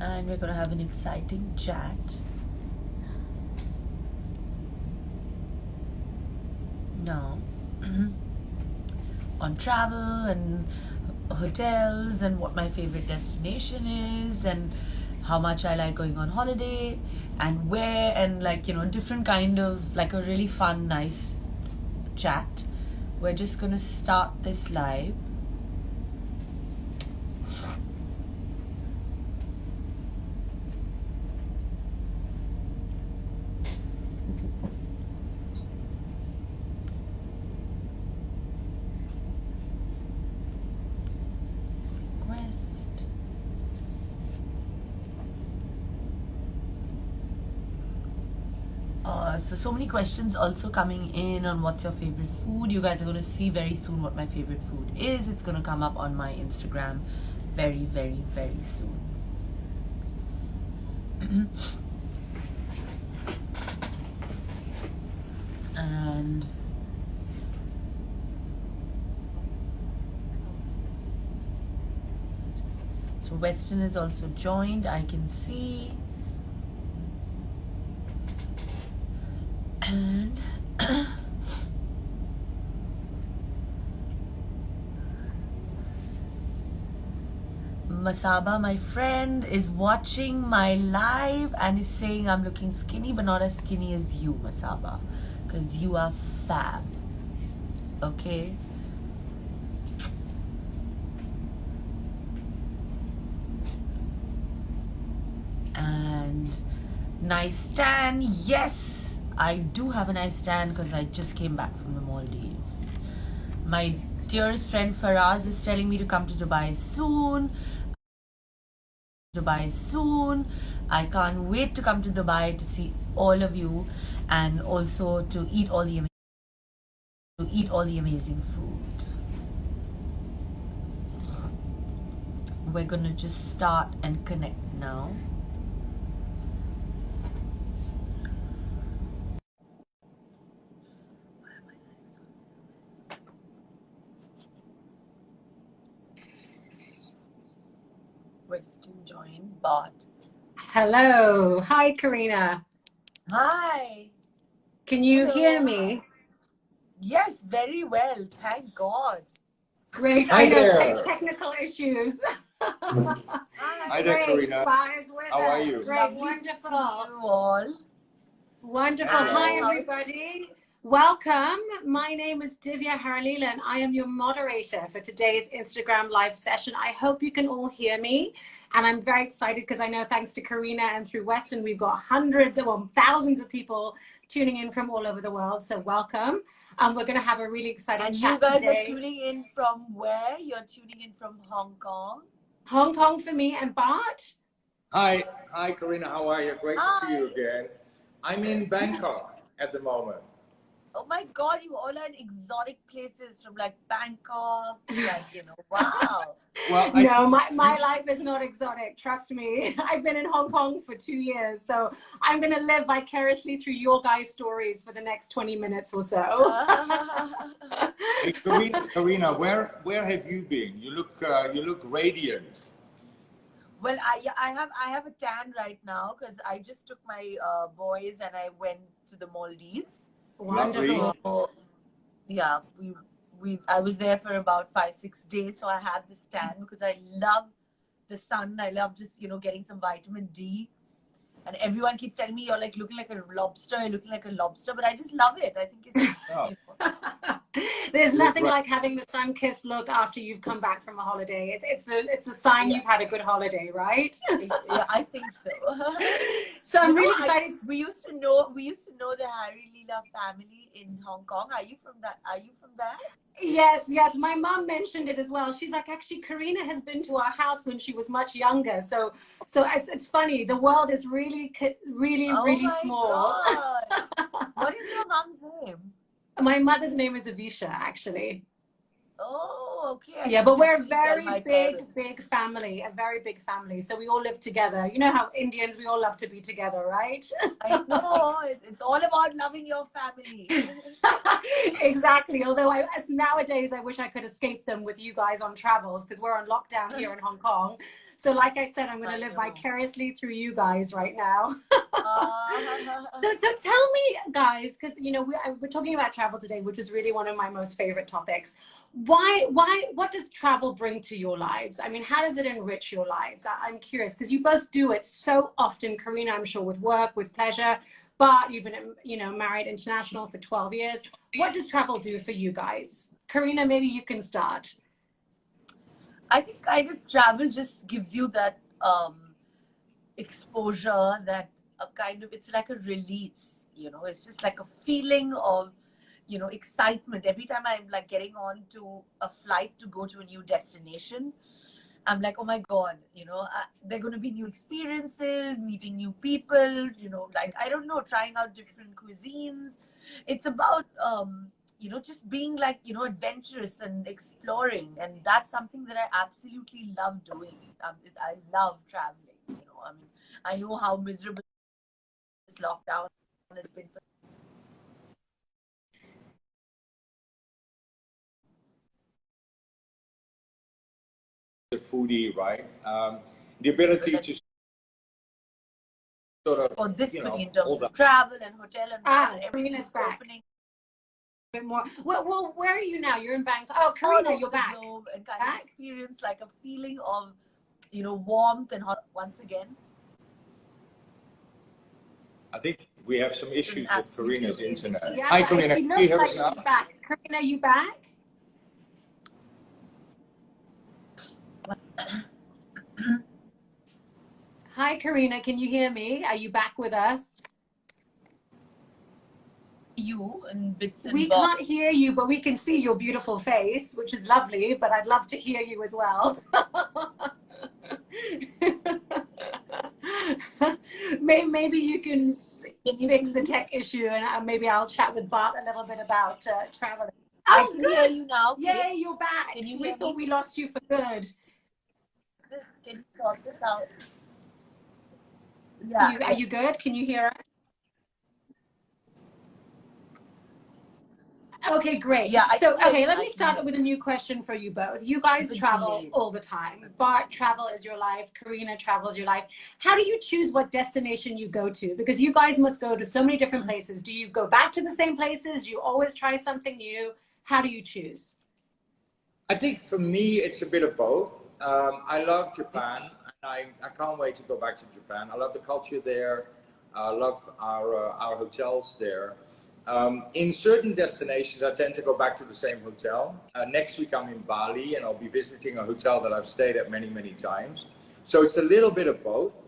and we're gonna have an exciting chat. Now, on travel and hotels and what my favorite destination is and how much I like going on holiday and where, and like, you know, different kind of, like, a really fun, nice chat. We're just gonna start this live. Request. So many questions also coming in on what's your favorite food. You guys are going to see very soon what my favorite food is. It's going to come up on my Instagram very, very, very soon. And so Westin is also joined, I can see. And Masaba, my friend, is watching my live and is saying I'm looking skinny, but not as skinny as you, Masaba, because you are fab. Okay? And nice tan. Yes, I do have a nice tan because I just came back from the Maldives. My dearest friend Faraz is telling me to come to Dubai soon. I can't wait to come to Dubai to see all of you and also to eat all the amazing food. We're gonna just start and connect now. Westin joined, Bart. Hello. Hi, Kareena. Hi. Can you Hello. hear me? Yes, very well. Thank God. Great. Hi I know there. technical issues. Hi there, Great. Kareena. Bar is with How are us. you? Great. Lovely Wonderful. to see you all. Wonderful. Hello. Hi, everybody. Welcome. My name is Divya Harleela, and I am your moderator for today's Instagram live session. I hope you can all hear me. And I'm very excited because I know thanks to Kareena and through Westin, we've got thousands of people tuning in from all over the world. So welcome. We're going to have a really exciting chat And you guys today. are tuning in from where? You're tuning in from Hong Kong? Hong Kong for me, and Bart. Hi, Kareena. How are you? Great to see you again. I'm in Bangkok at the moment. Oh my God, you all are in exotic places from like Bangkok, like, you know, wow. Well, No, my life is not exotic. Trust me. I've been in Hong Kong for 2 years, so I'm going to live vicariously through your guys' stories for the next 20 minutes or so. Hey, Kareena, where have you been? You look radiant. Well, I have a tan right now because I just took my boys and I went to the Maldives. Wonderful. So, yeah, I was there for about 5-6 days, so I had this tan because I love the sun. I love just, you know, getting some vitamin D. And everyone keeps telling me you're like looking like a lobster, you're looking like a lobster, but I just love it. I think it's Oh. There's nothing like having the sun-kissed look after you've come back from a holiday. It's a sign you've had a good holiday, right? Yeah, I think so. So I'm really excited. We used to know the Harry Leela family in Hong Kong. Are you from that? Are you from there? Yes. My mom mentioned it as well. She's like, actually, Kareena has been to our house when she was much younger. So it's funny. The world is really small. God. What is your mom's name? My mother's name is Avisha, actually. Oh, oh, okay. Yeah, but we're a Definitely tell my very parents. big family, a very big family. So we all live together. You know how Indians, we all love to be together, right? I know. It's all about loving your family. Exactly. Although nowadays, I wish I could escape them with you guys on travels because we're on lockdown here in Hong Kong. So like I said, I'm going to live vicariously through you guys right now. So tell me, guys, because we're talking about travel today, which is really one of my most favorite topics. What does travel bring to your lives? I mean, how does it enrich your lives? I'm curious because you both do it so often. Kareena, I'm sure, with work, with pleasure, but you've been, married international for 12 years. What does travel do for you guys? Kareena, maybe you can start. I think kind of travel just gives you that exposure, that it's like a release, it's just like a feeling of, excitement. Every time I'm like getting on to a flight to go to a new destination, I'm like, oh my God, there are going to be new experiences, meeting new people, like, I don't know, trying out different cuisines. It's about, just being like, adventurous and exploring. And that's something that I absolutely love doing. I love traveling, I mean, I know how miserable this lockdown has been for A foodie, right? The ability to sort of, for this many in terms of travel and hotel and Kareena's back. opening. A bit more. Well, where are you now? You're in Bangkok. Oh, Kareena, you're back. And kind of experience like a feeling of, warmth and once again. I think we have some issues with Kareena's internet. Yeah, Hi, Kareena. she looks like she's back. Kareena, you back? Hi, Kareena. Can you hear me? Are you back with us? You and bits and we bobs. Can't hear you, but we can see your beautiful face, which is lovely. But I'd love to hear you as well. Maybe you can fix the tech issue, and maybe I'll chat with Bart a little bit about traveling. I can hear you now. Yay, you're back. We thought we lost you for good. Can you sort this out? Yeah. Are you good? Can you hear us? Okay, great. Yeah. Let me start with a new question for you both. You guys travel all the time. Bart, travel is your life. Kareena, travels your life. How do you choose what destination you go to? Because you guys must go to so many different places. Do you go back to the same places? Do you always try something new? How do you choose? I think for me, it's a bit of both. I love Japan. I can't wait to go back to Japan. I love the culture there. I love our hotels there. In certain destinations, I tend to go back to the same hotel. Next week, I'm in Bali, and I'll be visiting a hotel that I've stayed at many, many times. So it's a little bit of both.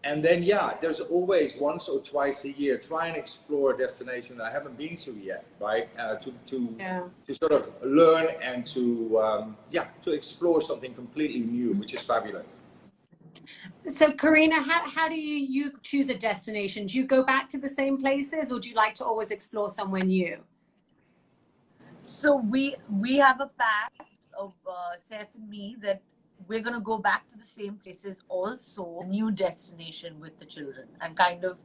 And then, yeah, there's always once or twice a year, try and explore a destination that I haven't been to yet, right? To sort of learn and to explore something completely new, which is fabulous. So, Kareena, how do you choose a destination? Do you go back to the same places, or do you like to always explore somewhere new? So we have a pact of Seth and me that we're going to go back to the same places, also a new destination with the children, and kind of,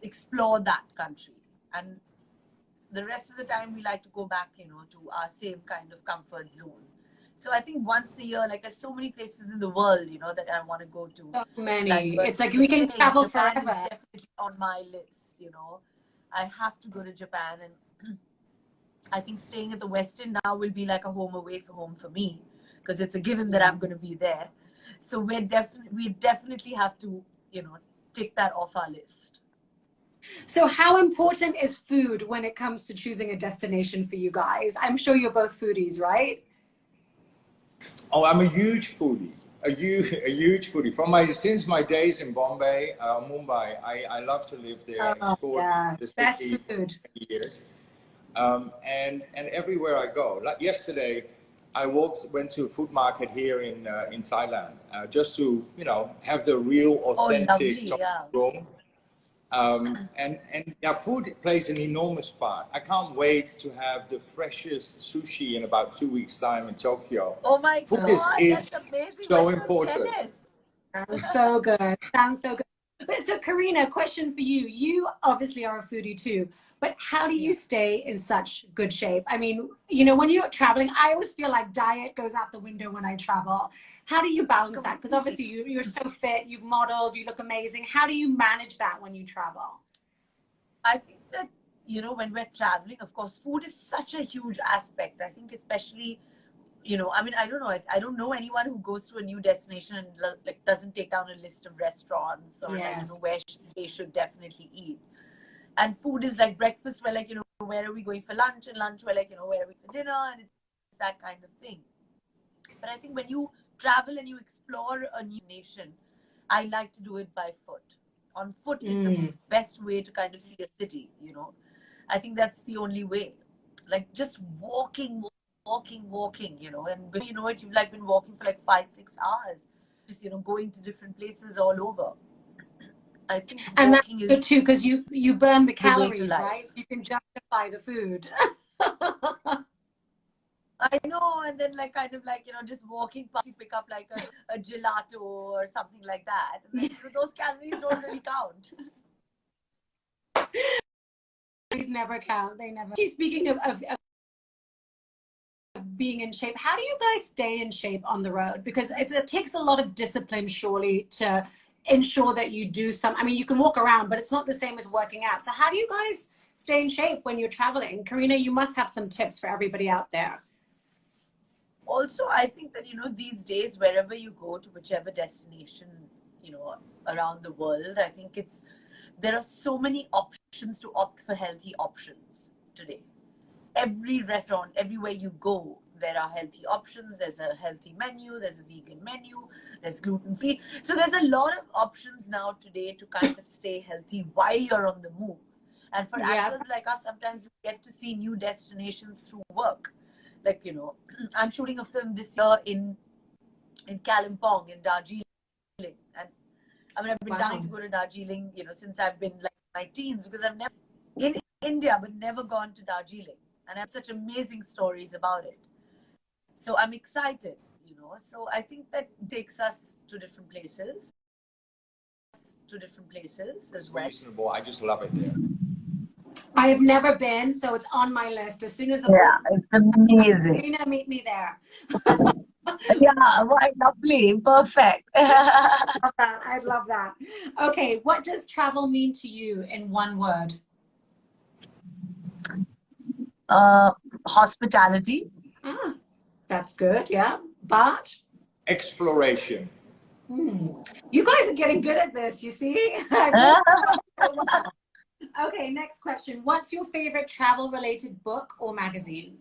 explore that country. And the rest of the time we like to go back, to our same kind of comfort zone. So I think once a year, like, there's so many places in the world, that I want to go to. So many. It's like we can travel forever. Japan is definitely on my list, I have to go to Japan, and I think staying at the Westin now will be like a home away from home for me, because it's a given that I'm going to be there. So we definitely have to, tick that off our list. So how important is food when it comes to choosing a destination for you guys? I'm sure you're both foodies, right? Oh, I'm a huge foodie. A huge foodie. Since my days in Mumbai, I love to live there and explore the city for many years. And everywhere I go. Like yesterday, I went to a food market here in Thailand, just to have the real authentic room. And yeah, food plays an enormous part. I can't wait to have the freshest sushi in about 2 weeks' time in Tokyo. Oh my Food God, is that's amazing. so We're so important. jealous. Sounds so good. Sounds so good. But so, Kareena, question for you. You obviously are a foodie too, but how do you stay in such good shape? I mean, you know, when you're traveling, I always feel like diet goes out the window when I travel. How do you balance that? Because obviously you're so fit, you've modeled, you look amazing. How do you manage that when you travel? I think that, you know, when we're traveling, of course, food is such a huge aspect. I think especially, you know, I mean, I don't know. I don't know anyone who goes to a new destination and like doesn't take down a list of restaurants or like, you know, where they should definitely eat. And food is like breakfast, we're like, you know, where are we going for lunch? And lunch, we're like, you know, where are we for dinner? And it's that kind of thing. But I think when you travel and you explore a new nation, I like to do it by foot. On foot is the best way to kind of see a city, you know. I think that's the only way. Like just walking, you know, and before you know it, you've like been walking for like 5-6 hours, just, you know, going to different places all over. I think and that's walking is good too, because you burn the the way to calories, life. right? So you can justify the food. I know, and then like kind of like, you know, just walking past, you pick up like a gelato or something like that. And then, you know, those calories don't really count. These never count. They never. Speaking of being in shape, how do you guys stay in shape on the road? Because it takes a lot of discipline, surely, to ensure that you do some. I mean, you can walk around, but it's not the same as working out. So how do you guys stay in shape when you're traveling? Kareena, you must have some tips for everybody out there. Also, I think that, you know, these days, wherever you go to whichever destination, you know, around the world, I think there are so many options to opt for healthy options today. Every restaurant, everywhere you go, there are healthy options. There's a healthy menu, there's a vegan menu, there's gluten-free. So there's a lot of options now today to kind of stay healthy while you're on the move. And for actors like us, sometimes we get to see new destinations through work. Like, you know, I'm shooting a film this year in Kalimpong, in Darjeeling. And I mean, I've been dying to go to Darjeeling, you know, since I've been like my teens, because I've never, in India, but never gone to Darjeeling. And I have such amazing stories about it. So I'm excited, you know. So I think that takes us to different places as well. Reasonable. I just love it there. I have never been, so it's on my list. As soon as it's amazing. Kareena, meet me there. Yeah, right, lovely, perfect. I'd love that. Okay, what does travel mean to you in one word? Hospitality. That's good. Yeah, but Exploration. You guys are getting good at this. You see. Okay, next question. What's your favorite travel-related book or magazine?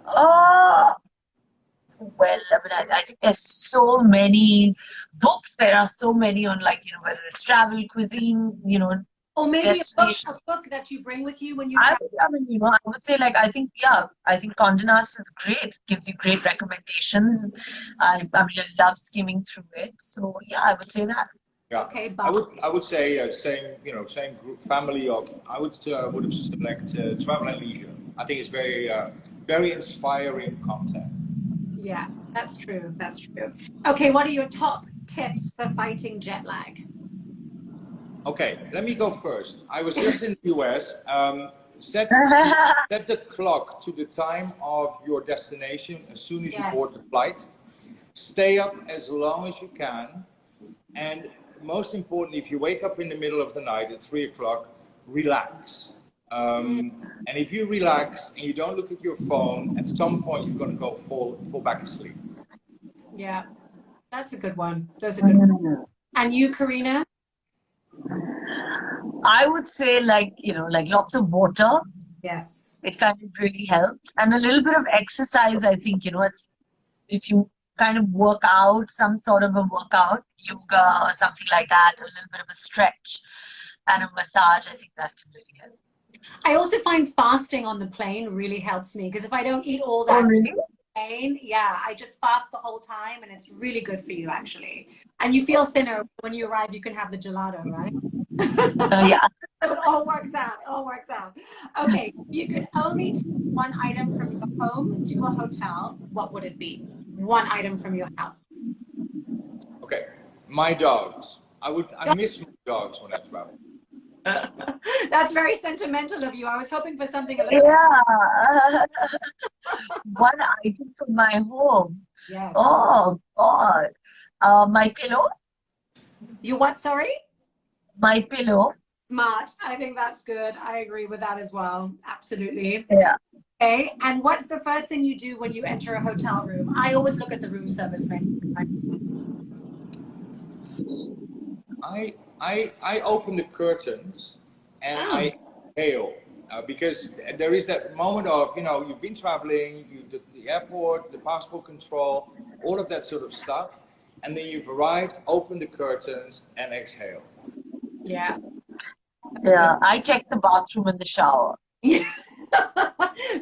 Well, I mean, I think there's so many books. There are so many on, like, you know, whether it's travel, cuisine, you know, or maybe a book that you bring with you when you travel. I mean, you know, I would say, like, I think Condé Nast is great. Gives you great recommendations. I mean, I love skimming through it. So yeah, I would say that. Yeah. Okay, I would say same group family of. I would have select Travel and Leisure. I think it's very inspiring content. Yeah, that's true. That's true. Okay, what are your top tips for fighting jet lag? Okay, let me go first. I was just in the US. Set the clock to the time of your destination as soon as you board the flight. Stay up as long as you can, and most importantly, if you wake up in the middle of the night at 3 o'clock, relax. And if you relax and you don't look at your phone, at some point you're going to go fall back asleep. Yeah, that's a good one. That's a good one. And you, Kareena? I would say, like, you know, like lots of water. Yes. It kind of really helps. And a little bit of exercise, I think, you know, if you kind of work out, some sort of a workout, yoga or something like that, a little bit of a stretch and a massage, I think that can really help. I also find fasting on the plane really helps me, because if I don't eat all that, Oh, really? plane, yeah, I just fast the whole time, and it's really good for you actually. And you feel thinner when you arrive. You can have the gelato, right? Yeah. So it all works out. It all works out. Okay, you could only take one item from your home to a hotel. What would it be? One item from your house. Okay, my dogs. I miss my dogs when I travel. That's very sentimental of you. I was hoping for something a little. Yeah. One item from my home. Yes. Oh God. My pillow. You what? Sorry? My pillow. Smart. I think that's good. I agree with that as well. Absolutely. Yeah. Okay. And what's the first thing you do when you enter a hotel room? I always look at the room service menu. I open the curtains and Oh. I hail because there is that moment of, you know, you've been traveling, the airport, the passport control, all of that sort of stuff, and then you've arrived, open the curtains and exhale. Yeah. Yeah. I check the bathroom and the shower.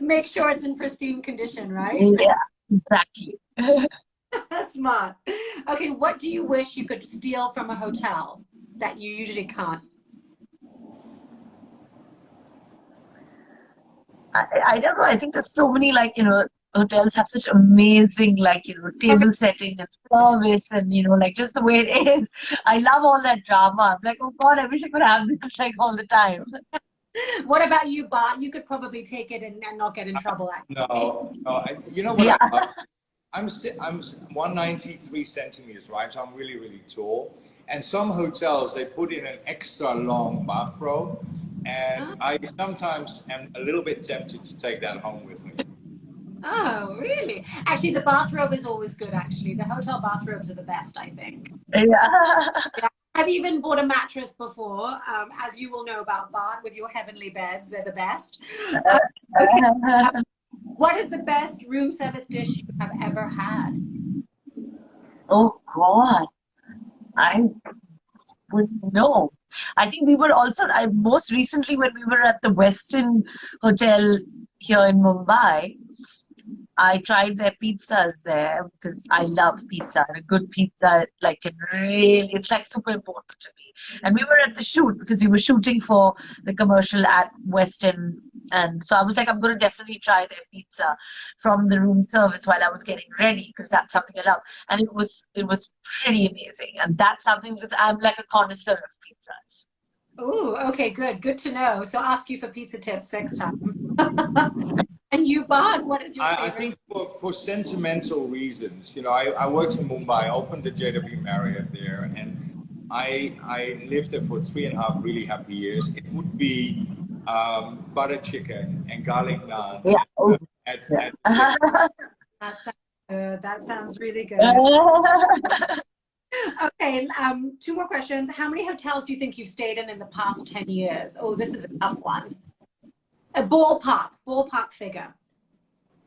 Make sure it's in pristine condition, right? Yeah. Exactly. Smart. Okay, what do you wish you could steal from a hotel that you usually can't? I don't know. I think there's so many, like, hotels have such amazing, like, table setting and service and, like, just the way it is. I love all that drama. I'm like, oh God, I wish I could have this, like, all the time. What about you, Bart? You could probably take it and not get in trouble, actually. No, you know what Yeah. I love? I'm 193 centimeters, right? So I'm really, really tall. And some hotels, they put in an extra long bathrobe. And I sometimes am a little bit tempted to take that home with me. Oh, really? Actually, the bathrobe is always good, actually. The hotel bathrobes are the best, I think. Yeah. Yeah. I've even bought a mattress before, as you will know about Bart, with your heavenly beds. They're the best. Okay. What is the best room service dish you have ever had? Oh God. I wouldn't know. I think we were also, most recently when we were at the Westin Hotel here in Mumbai, I tried their pizzas there because I love pizza, and a good pizza, like, it's like super important to me. And we were at the shoot because we were shooting for the commercial at Westin. And so I was like, I'm going to definitely try their pizza from the room service while I was getting ready because that's something I love. And it was pretty amazing. And that's something because I'm like a connoisseur of pizzas. Oh, okay, good. Good to know. So ask you for pizza tips next time. And you, Bart, what is your I favorite? think for sentimental reasons, I worked in Mumbai, I opened the JW Marriott there, and I lived there for 3.5 really happy years. It would be butter chicken and garlic naan. Yeah. Oh, At, yeah. That sounds good. That sounds really good. Okay, two more questions. How many hotels do you think you've stayed in the past 10 years? Oh, this is a tough one. A ballpark figure.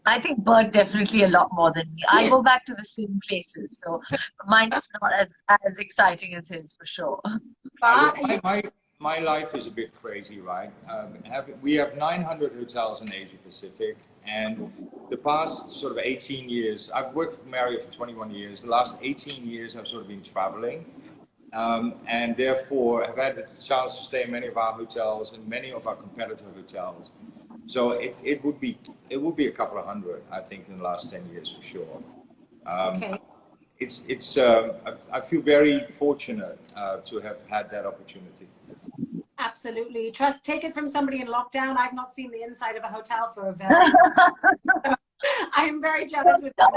I think Bert definitely a lot more than me. I go back to the same places, so mine is not as exciting as his for sure. Bart, my life is a bit crazy, right? We have 900 hotels in Asia Pacific, and the past sort of 18 years, I've worked for Marriott for 21 years. The last 18 years, I've sort of been traveling, and therefore have had the chance to stay in many of our hotels and many of our competitor hotels. So it would be a couple of hundred, I think, in the last 10 years for sure. okay. I feel very fortunate to have had that opportunity. Absolutely. Take it from somebody in lockdown. I've not seen the inside of a hotel for a very I'm very jealous with that.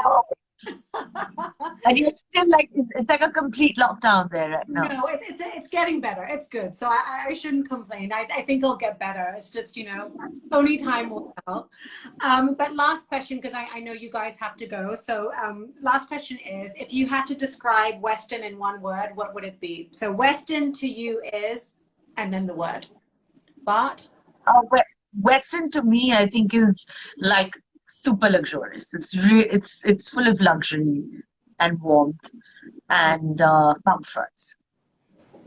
And you're still like, it's like a complete lockdown there right now. No, it's getting better. It's good. So I shouldn't complain. I think it'll get better. It's just, only time will tell. But last question, because I know you guys have to go. So last question is, if you had to describe Westin in one word, what would it be? So Westin to you is, and then the word. Bart? Western to me, I think, is like super luxurious. It's full of luxury and warmth and comfort.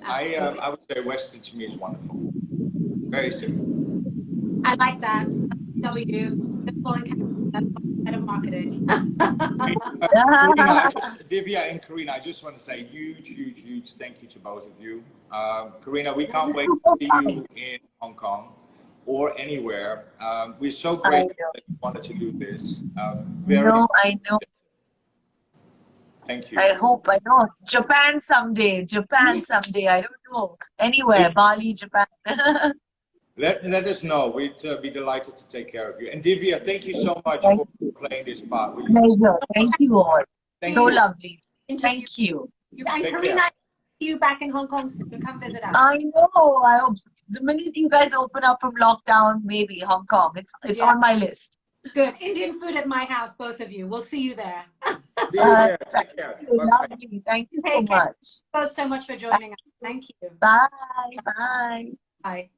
I would say Western to me is wonderful. Very simple. I like that. W. Head of marketing. Divya and Kareena, I just want to say huge thank you to both of you. Kareena, we can't wait to see you in Hong Kong or anywhere. We're so grateful that you wanted to do this. I know. Thank you. I hope. I know. Japan someday. I don't know. Anywhere. Bali, Japan. Let us know. We'd be delighted to take care of you. And Divya, thank you so much for playing this part. Pleasure. Thank you all. So lovely. Interview. Thank you. And Kareena, you back in Hong Kong soon. Come visit us. I know. I hope the minute you guys open up from lockdown, maybe Hong Kong. It's on my list. Good. Indian food at my house, both of you. We'll see you there. See you there. Take care. Lovely. Thank you so much. Thank you so much for joining us. Thank you. Bye. Bye. Bye.